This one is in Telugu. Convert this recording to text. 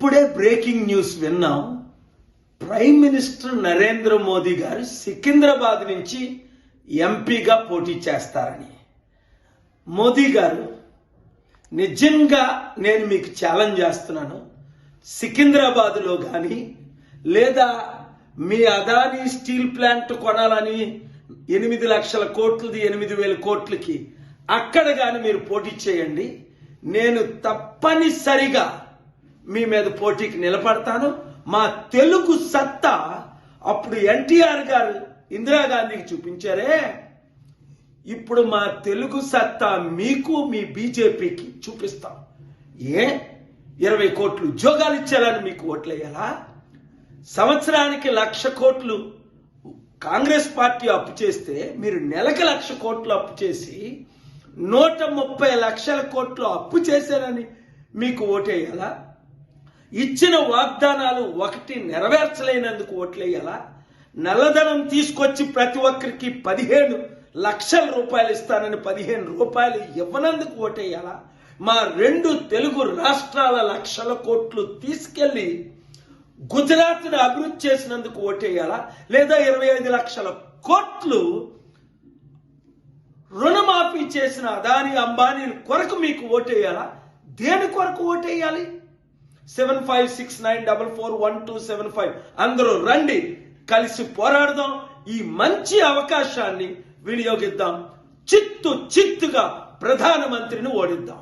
ఇప్పుడే బ్రేకింగ్ న్యూస్ విన్నాం. ప్రైమ్ మినిస్టర్ నరేంద్ర మోదీ గారు సికింద్రాబాద్ నుంచి ఎంపీగా పోటీ చేస్తారని. మోదీ గారు, నిజంగా నేను మీకు ఛాలెంజ్ చేస్తున్నాను, సికింద్రాబాద్లో కానీ లేదా మీ అదానీ స్టీల్ ప్లాంట్ కొనాలని 8 లక్షల కోట్లది 8,000 కోట్లకి అక్కడ కానీ మీరు పోటీ చేయండి. నేను తప్పనిసరిగా మీ మీద పోటీకి నిలబడతాను. మా తెలుగు సత్తా అప్పుడు ఎన్టీఆర్ గారు ఇందిరాగాంధీకి చూపించారే, ఇప్పుడు మా తెలుగు సత్తా మీకు మీ బీజేపీకి చూపిస్తాం. 20 కోట్లు ఉద్యోగాలు ఇచ్చారని మీకు ఓట్లేయాలా? సంవత్సరానికి 1,00,000 కోట్లు కాంగ్రెస్ పార్టీ అప్పు చేస్తే మీరు నెలకి 1,00,000 కోట్లు అప్పు చేసి 130 లక్షల కోట్లు అప్పు చేశారని మీకు ఓటేయాలా? ఇచ్చిన వాగ్దానాలు ఒకటి నెరవేర్చలేనందుకు ఓట్లేయాలా? నల్లధనం తీసుకొచ్చి ప్రతి ఒక్కరికి 15 లక్షల రూపాయలు ఇస్తానని 15 రూపాయలు ఇవ్వనందుకు ఓటేయాలా? మా 2 తెలుగు రాష్ట్రాల 1,00,000 కోట్లు తీసుకెళ్లి గుజరాత్ను అభివృద్ధి చేసినందుకు ఓటేయాలా? లేదా 25 లక్షల కోట్లు రుణమాఫీ చేసిన అదానీ అంబానీ కొరకు మీకు ఓటేయాలా? దేని కొరకు ఓటేయాలి? 7569441275 అందరూ రండి, కలిసి పోరాడదాం. ఈ మంచి అవకాశాన్ని వినియోగిద్దాం. చిత్తుగా ప్రధానమంత్రిని ఓడిద్దాం.